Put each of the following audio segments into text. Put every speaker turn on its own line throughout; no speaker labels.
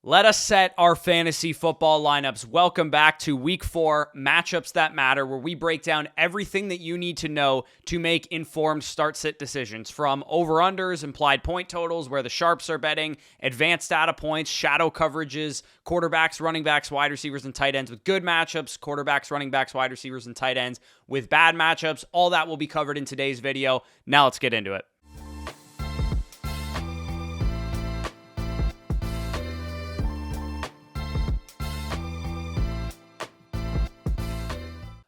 Let us set our fantasy football lineups. Welcome back to Week 4, Matchups That Matter, where we break down everything that you need to know to make informed start-sit decisions, from over-unders, implied point totals, where the sharps are betting, advanced data points, shadow coverages, quarterbacks, running backs, wide receivers, and tight ends with good matchups, quarterbacks, running backs, wide receivers, and tight ends with bad matchups. All that will be covered in today's video. Now let's get into it.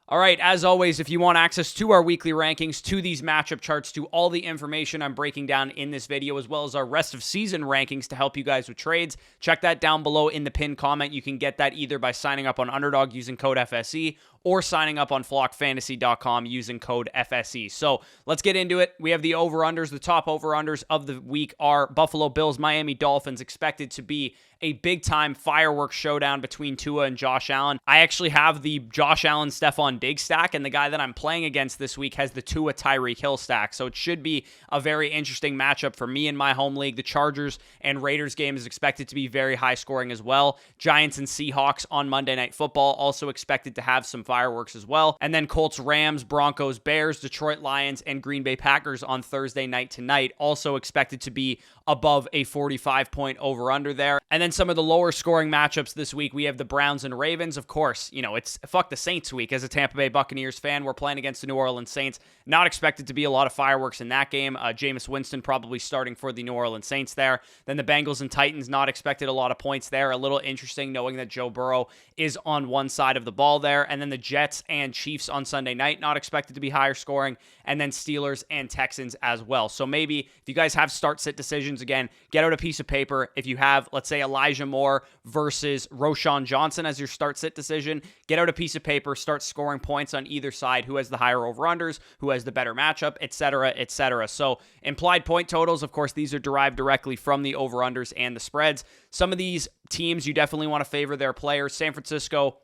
All right, as always, if you want access to our weekly rankings, to these matchup charts, to all the information I'm breaking down in this video, as well as our rest of season rankings to help you guys with trades, check that down below in the pinned comment. You can get that either by signing up on Underdog using code FSE or signing up on flockfantasy.com using code FSE. So let's get into it. We have the over-unders. The top over-unders of the week are Buffalo Bills, Miami Dolphins, expected to be a big-time fireworks showdown between Tua and Josh Allen. I actually have the Josh Allen Stephon Diggs stack, and the guy that I'm playing against this week has the Tua Tyreek Hill stack. So it should be a very interesting matchup for me in my home league. The Chargers and Raiders game is expected to be very high scoring as well. Giants and Seahawks on Monday Night Football also expected to have some fireworks as well. And then Colts, Rams, Broncos, Bears, Detroit Lions, and Green Bay Packers on Thursday night tonight, also expected to be above a 45-point over-under there. And then some of the lower scoring matchups this week, we have the Browns and Ravens. Of course, it's fuck the Saints week. As a Tampa Bay Buccaneers fan, we're playing against the New Orleans Saints. Not expected to be a lot of fireworks in that game. Jameis Winston probably starting for the New Orleans Saints there. Then the Bengals and Titans, not expected a lot of points there. A little interesting knowing that Joe Burrow is on one side of the ball there. And then the Jets and Chiefs on Sunday night, not expected to be higher scoring. And then Steelers and Texans as well. So maybe if you guys have start-sit decisions, again, get out a piece of paper. If you have, let's say, Elijah Moore versus Roschon Johnson as your start-sit decision, get out a piece of paper, start scoring points on either side, who has the higher over-unders, who has the better matchup, etc., etc. So implied point totals, of course, these are derived directly from the over-unders and the spreads. Some of these teams, you definitely want to favor their players. San Francisco,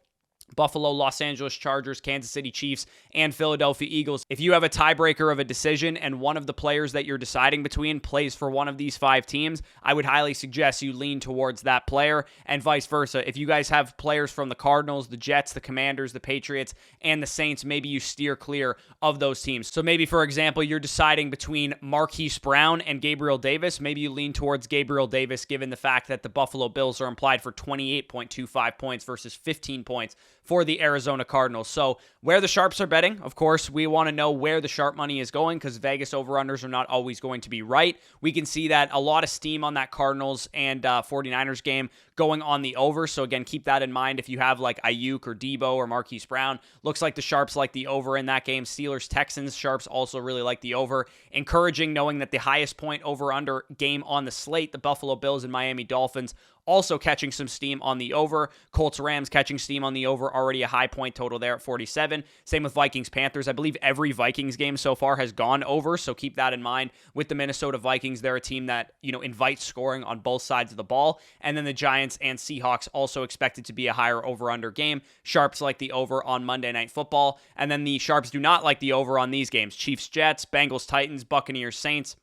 Buffalo, Los Angeles Chargers, Kansas City Chiefs, and Philadelphia Eagles. If you have a tiebreaker of a decision and one of the players that you're deciding between plays for one of these 5 teams, I would highly suggest you lean towards that player, and vice versa. If you guys have players from the Cardinals, the Jets, the Commanders, the Patriots, and the Saints, maybe you steer clear of those teams. So maybe, for example, you're deciding between Marquise Brown and Gabriel Davis. Maybe you lean towards Gabriel Davis given the fact that the Buffalo Bills are implied for 28.25 points versus 15 points for the Arizona Cardinals. So where the sharps are betting, of course, we want to know where the sharp money is going because Vegas over-unders are not always going to be right. We can see that a lot of steam on that Cardinals and 49ers game going on the over. So again, keep that in mind if you have like Ayuk or Debo or Marquise Brown. Looks like the sharps like the over in that game. Steelers, Texans, sharps also really like the over. Encouraging knowing that the highest point over-under game on the slate, the Buffalo Bills and Miami Dolphins, also catching some steam on the over. Colts, Rams catching steam on the over. Already a high point total there at 47. Same with Vikings, Panthers. I believe every Vikings game so far has gone over, so keep that in mind. With the Minnesota Vikings, they're a team that, invites scoring on both sides of the ball. And then the Giants and Seahawks also expected to be a higher over-under game. Sharps like the over on Monday Night Football. And then the sharps do not like the over on these games. Chiefs, Jets, Bengals, Titans, Buccaneers, Saints,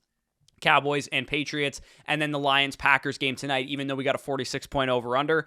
Cowboys, and Patriots, and then the Lions-Packers game tonight, even though we got a 46-point over-under,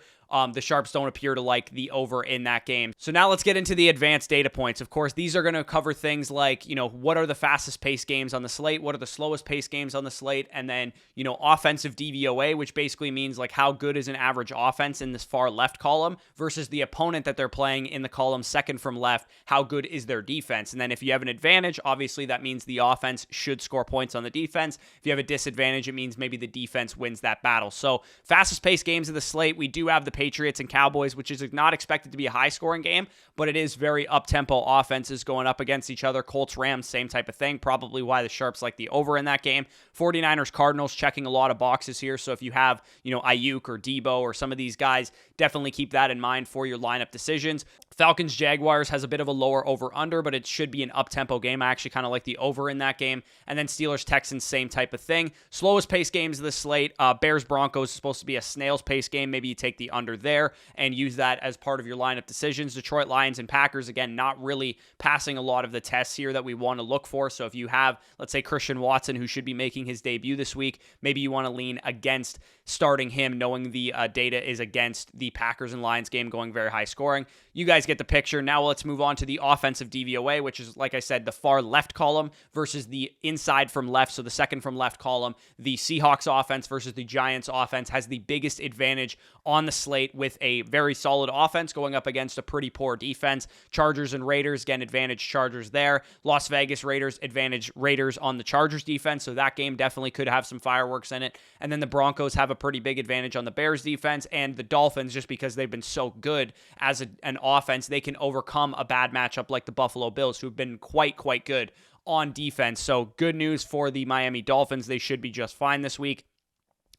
the sharps don't appear to like the over in that game. So now let's get into the advanced data points. Of course, these are going to cover things like, what are the fastest paced games on the slate? What are the slowest paced games on the slate? And then, offensive DVOA, which basically means like how good is an average offense in this far left column versus the opponent that they're playing in the column second from left. How good is their defense? And then if you have an advantage, obviously that means the offense should score points on the defense. If you have a disadvantage, it means maybe the defense wins that battle. So fastest paced games of the slate, we do have the Patriots and Cowboys, which is not expected to be a high-scoring game, but it is very up-tempo offenses going up against each other. Colts, Rams, same type of thing. Probably why the sharps like the over in that game. 49ers, Cardinals, checking a lot of boxes here. So if you have, Ayuk or Debo or some of these guys, definitely keep that in mind for your lineup decisions. Falcons Jaguars has a bit of a lower over-under, but it should be an up-tempo game. I actually kind of like the over in that game. And then Steelers Texans, same type of thing. Slowest pace games of the slate. Bears Broncos is supposed to be a snail's pace game. Maybe you take the under there and use that as part of your lineup decisions. Detroit Lions and Packers, again, not really passing a lot of the tests here that we want to look for. So if you have, let's say, Christian Watson, who should be making his debut this week, maybe you want to lean against starting him, knowing the data is against the Packers and Lions game going very high scoring. You guys get the picture. Now let's move on to the offensive DVOA, which is, like I said, the far left column versus the inside from left. So the second from left column, the Seahawks offense versus the Giants offense has the biggest advantage on the slate with a very solid offense going up against a pretty poor defense. Chargers and Raiders, again, advantage Chargers there. Las Vegas Raiders, advantage Raiders on the Chargers defense. So that game definitely could have some fireworks in it. And then the Broncos have a pretty big advantage on the Bears defense, and the Dolphins, just because they've been so good as an offense, they can overcome a bad matchup like the Buffalo Bills, who've been quite good on defense. So good news for the Miami Dolphins. They should be just fine this week.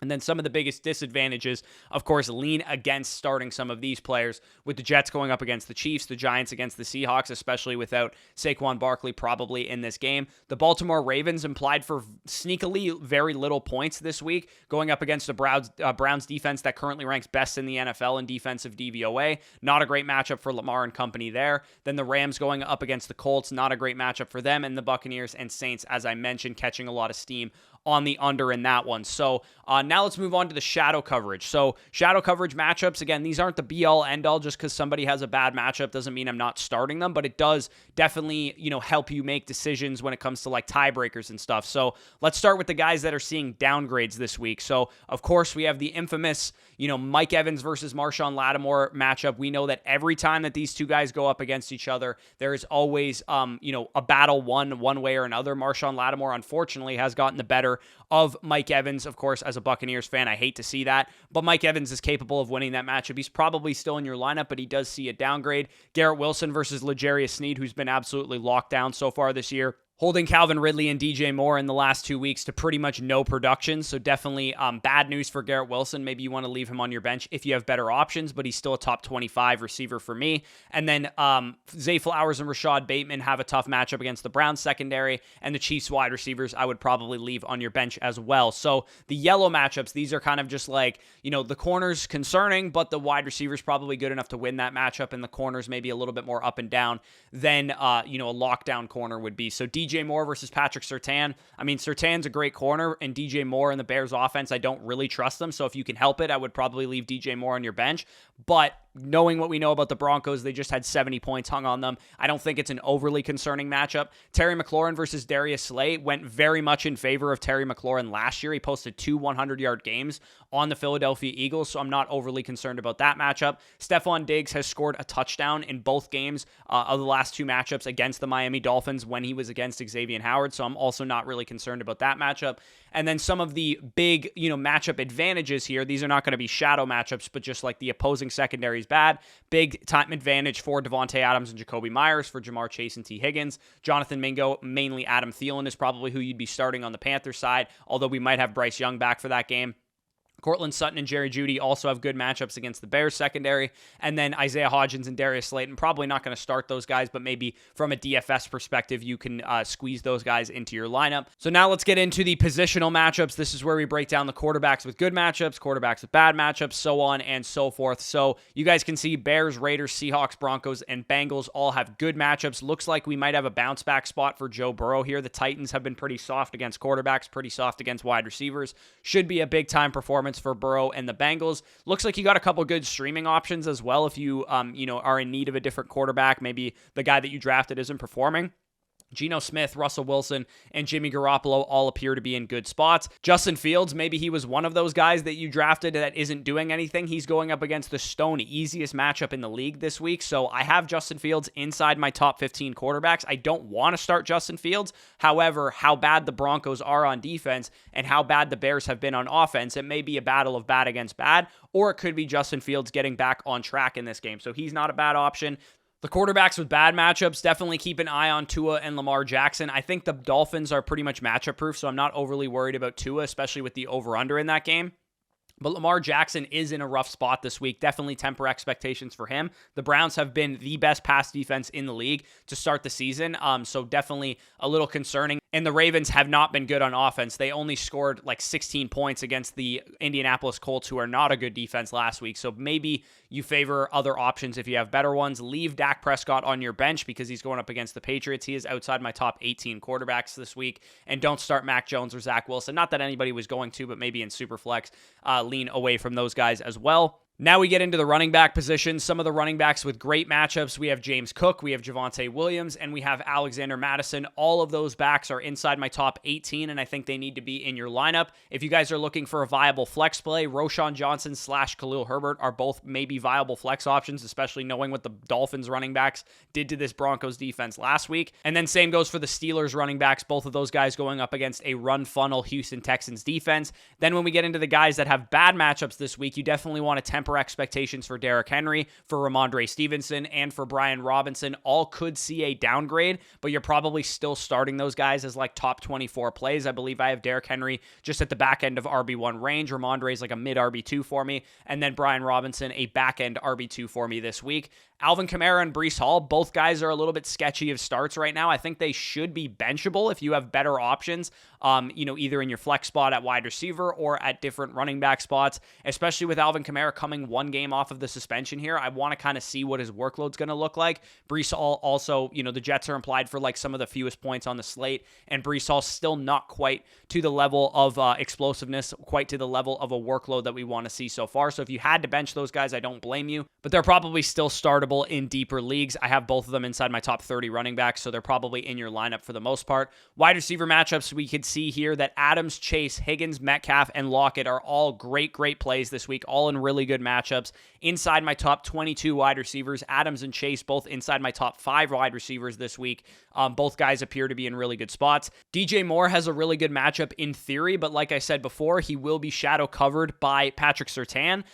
And then some of the biggest disadvantages, of course, lean against starting some of these players, with the Jets going up against the Chiefs, the Giants against the Seahawks, especially without Saquon Barkley probably in this game. The Baltimore Ravens implied for sneakily very little points this week, going up against the Browns defense that currently ranks best in the NFL in defensive DVOA. Not a great matchup for Lamar and company there. Then the Rams going up against the Colts, not a great matchup for them. And the Buccaneers and Saints, as I mentioned, catching a lot of steam on the under in that one. So now let's move on to the shadow coverage. So shadow coverage matchups, again, these aren't the be-all, end-all. Just because somebody has a bad matchup doesn't mean I'm not starting them, but it does definitely, help you make decisions when it comes to like tiebreakers and stuff. So let's start with the guys that are seeing downgrades this week. So of course we have the infamous, Mike Evans versus Marshawn Lattimore matchup. We know that every time that these two guys go up against each other, there is always, a battle won one way or another. Marshawn Lattimore, unfortunately, has gotten the better of Mike Evans. Of course, as a Buccaneers fan, I hate to see that, but Mike Evans is capable of winning that matchup. He's probably still in your lineup, but he does see a downgrade. Garrett Wilson versus L'Jarius Sneed, who's been absolutely locked down so far this year, holding Calvin Ridley and DJ Moore in the last 2 weeks to pretty much no production. So definitely bad news for Garrett Wilson. Maybe you want to leave him on your bench if you have better options, but he's still a top 25 receiver for me. And then Zay Flowers and Rashad Bateman have a tough matchup against the Browns secondary, and the Chiefs wide receivers I would probably leave on your bench as well. So the yellow matchups, these are kind of just like, the corners concerning, but the wide receivers probably good enough to win that matchup, and the corners maybe a little bit more up and down than, a lockdown corner would be. So DJ Moore versus Patrick Surtain. I mean, Surtain's a great corner, and DJ Moore in the Bears offense, I don't really trust them. So if you can help it, I would probably leave DJ Moore on your bench. But knowing what we know about the Broncos, they just had 70 points hung on them. I don't think it's an overly concerning matchup. Terry McLaurin versus Darius Slay went very much in favor of Terry McLaurin last year. He posted 2 100-yard games on the Philadelphia Eagles, so I'm not overly concerned about that matchup. Stephon Diggs has scored a touchdown in both games of the last 2 matchups against the Miami Dolphins when he was against Xavier Howard, so I'm also not really concerned about that matchup. And then some of the big, matchup advantages here, these are not going to be shadow matchups, but just like the opposing secondary is bad. Big time advantage for Devontae Adams and Jacoby Myers, for Jamar Chase and T. Higgins. Jonathan Mingo, mainly Adam Thielen, is probably who you'd be starting on the Panthers side, although we might have Bryce Young back for that game. Cortland Sutton and Jerry Jeudy also have good matchups against the Bears secondary. And then Isaiah Hodgins and Darius Slayton, probably not going to start those guys, but maybe from a DFS perspective, you can squeeze those guys into your lineup. So now let's get into the positional matchups. This is where we break down the quarterbacks with good matchups, quarterbacks with bad matchups, so on and so forth. So you guys can see Bears, Raiders, Seahawks, Broncos, and Bengals all have good matchups. Looks like we might have a bounce back spot for Joe Burrow here. The Titans have been pretty soft against quarterbacks, pretty soft against wide receivers. Should be a big time performance for Burrow and the Bengals. Looks like you got a couple good streaming options as well if you are in need of a different quarterback. Maybe the guy that you drafted isn't performing. Geno Smith, Russell Wilson, and Jimmy Garoppolo all appear to be in good spots. Justin Fields, maybe he was one of those guys that you drafted that isn't doing anything. He's going up against the stone easiest matchup in the league this week. So I have Justin Fields inside my top 15 quarterbacks. I don't want to start Justin Fields. However, how bad the Broncos are on defense and how bad the Bears have been on offense, it may be a battle of bad against bad, or it could be Justin Fields getting back on track in this game. So he's not a bad option. The quarterbacks with bad matchups, definitely keep an eye on Tua and Lamar Jackson. I think the Dolphins are pretty much matchup proof, so I'm not overly worried about Tua, especially with the over-under in that game. But Lamar Jackson is in a rough spot this week. Definitely temper expectations for him. The Browns have been the best pass defense in the league to start the season, so definitely a little concerning. And the Ravens have not been good on offense. They only scored like 16 points against the Indianapolis Colts, who are not a good defense last week. So maybe you favor other options if you have better ones. Leave Dak Prescott on your bench because he's going up against the Patriots. He is outside my top 18 quarterbacks this week. And don't start Mac Jones or Zach Wilson. Not that anybody was going to, but maybe in Superflex, lean away from those guys as well. Now we get into the running back position. Some of the running backs with great matchups. We have James Cook, we have Javonte Williams, and we have Alexander Mattison. All of those backs are inside my top 18, and I think they need to be in your lineup. If you guys are looking for a viable flex play, Roschon Johnson / Khalil Herbert are both maybe viable flex options, especially knowing what the Dolphins running backs did to this Broncos defense last week. And then same goes for the Steelers running backs, both of those guys going up against a run funnel Houston Texans defense. Then when we get into the guys that have bad matchups this week, you definitely want to temper expectations for Derrick Henry, for Ramondre Stevenson, and for Brian Robinson. All could see a downgrade, but you're probably still starting those guys as like top 24 plays. I believe I have Derrick Henry just at the back end of RB1 range. Ramondre is like a mid RB2 for me, and then Brian Robinson a back end RB2 for me this week. Alvin Kamara and Breece Hall, both guys are a little bit sketchy of starts right now. I think they should be benchable if you have better options, either in your flex spot at wide receiver or at different running back spots, especially with Alvin Kamara coming one game off of the suspension here. I want to kind of see what his workload's going to look like. Breece Hall also, the Jets are implied for like some of the fewest points on the slate, and Breece Hall still not quite to the level of explosiveness, quite to the level of a workload that we want to see so far. So if you had to bench those guys, I don't blame you, but they're probably still startable in deeper leagues. I have both of them inside my top 30 running backs, so they're probably in your lineup for the most part. Wide receiver matchups, we could see here that Adams, Chase, Higgins, Metcalf, and Lockett are all great plays this week, all in really good matchups. Inside my top 22 wide receivers, Adams and Chase both inside my top 5 wide receivers this week. Both guys appear to be in really good spots. DJ Moore has a really good matchup in theory, but like I said before, he will be shadow covered by Patrick Surtain.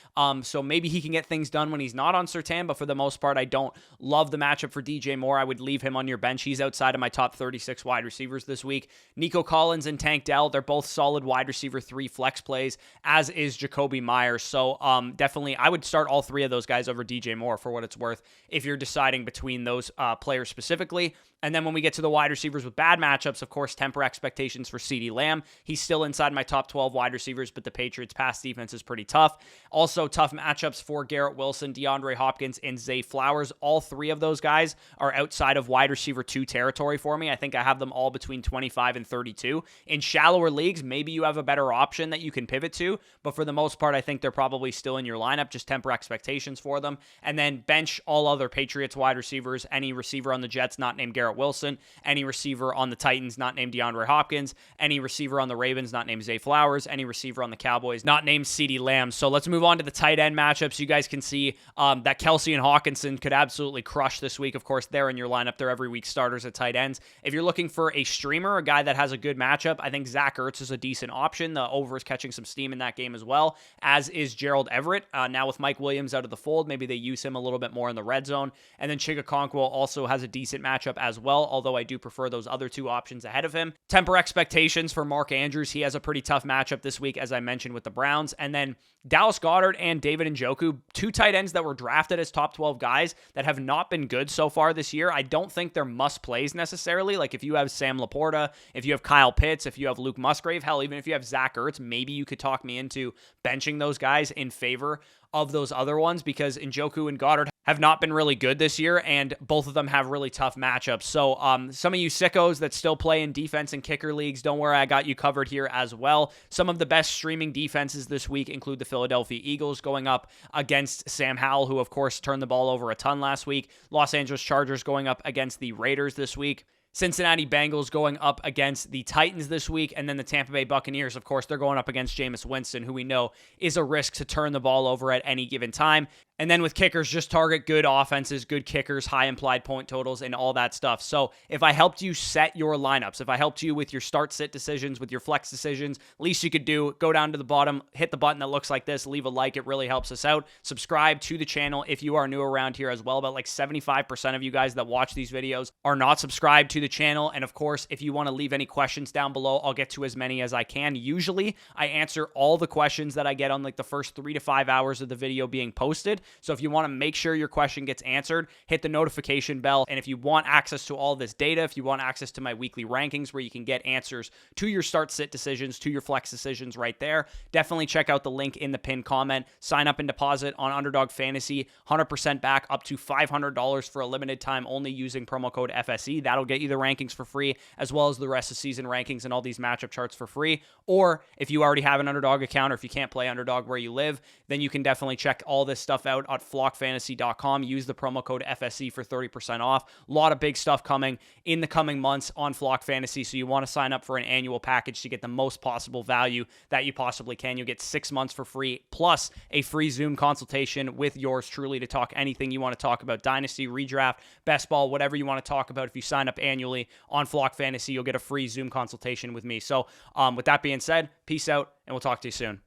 So maybe he can get things done when he's not on Surtain, but for the most part, I don't love the matchup for DJ Moore. I would leave him on your bench. He's outside of my top 36 wide receivers this week. Nico Collins and Tank Dell, they're both solid wide receiver 3 flex plays, as is Jacoby Myers. So definitely, I would start all 3 of those guys over DJ Moore for what it's worth if you're deciding between those players specifically. And then when we get to the wide receivers with bad matchups, of course, temper expectations for CeeDee Lamb. He's still inside my top 12 wide receivers, but the Patriots' pass defense is pretty tough. Also, tough matchups for Garrett Wilson, DeAndre Hopkins, and Zay Flowers. All 3 of those guys are outside of wide receiver 2 territory for me. I think I have them all between 25 and 32. In shallower leagues, maybe you have a better option that you can pivot to, but for the most part, I think they're probably still in your lineup. Just temper expectations for them. And then bench all other Patriots wide receivers, any receiver on the Jets not named Garrett Wilson, any receiver on the Titans not named DeAndre Hopkins, any receiver on the Ravens not named Zay Flowers, any receiver on the Cowboys not named CeeDee Lamb. So let's move on to the tight end matchups. You guys can see that Kelsey and Hawkinson could absolutely crush this week. Of course, they're in your lineup. They're every week starters at tight ends. If you're looking for a streamer, a guy that has a good matchup, I think Zach Ertz is a decent option. The over is catching some steam in that game as well, as is Gerald Everett. Now with Mike Williams out of the fold, maybe they use him a little bit more in the red zone. And then Chigakonkwo also has a decent matchup as well, although I do prefer those other 2 options ahead of him. Temper expectations for Mark Andrews. He has a pretty tough matchup this week, as I mentioned, with the Browns. And then Dallas Goedert and David Njoku, 2 tight ends that were drafted as top 12 guys that have not been good so far this year. I don't think they're must plays necessarily. Like if you have Sam Laporta, if you have Kyle Pitts, if you have Luke Musgrave, hell, even if you have Zach Ertz, maybe you could talk me into benching those guys in favor of those other ones, because Njoku and Goddard have not been really good this year, and both of them have really tough matchups. So some of you sickos that still play in defense and kicker leagues, don't worry, I got you covered here as well. Some of the best streaming defenses this week include the Philadelphia Eagles going up against Sam Howell, who of course turned the ball over a ton last week. Los Angeles Chargers going up against the Raiders this week. Cincinnati Bengals going up against the Titans this week, and then the Tampa Bay Buccaneers, of course, they're going up against Jameis Winston, who we know is a risk to turn the ball over at any given time. And then with kickers, just target good offenses, good kickers, high implied point totals, and all that stuff. So if I helped you set your lineups, if I helped you with your start-sit decisions, with your flex decisions, least you could do, go down to the bottom, hit the button that looks like this, leave a like. It really helps us out. Subscribe to the channel if you are new around here as well. About like 75% of you guys that watch these videos are not subscribed to the channel. And of course, if you want to leave any questions down below, I'll get to as many as I can. Usually, I answer all the questions that I get on like the first 3 to 5 hours of the video being posted. So if you want to make sure your question gets answered, hit the notification bell. And if you want access to all this data, if you want access to my weekly rankings where you can get answers to your start-sit decisions, to your flex decisions right there, definitely check out the link in the pinned comment. Sign up and deposit on Underdog Fantasy, 100% back up to $500 for a limited time only using promo code FSE. That'll get you the rankings for free, as well as the rest of season rankings and all these matchup charts for free. Or if you already have an Underdog account, or if you can't play Underdog where you live, then you can definitely check all this stuff out at flockfantasy.com. Use the promo code FSE for 30% off. A lot of big stuff coming in the coming months on Flock Fantasy, so you want to sign up for an annual package to get the most possible value that you possibly can. You'll get 6 months for free, plus a free Zoom consultation with yours truly to talk anything you want to talk about. Dynasty, redraft, best ball, whatever you want to talk about. If you sign up annually on Flock Fantasy, you'll get a free Zoom consultation with me. So with that being said, peace out, and we'll talk to you soon.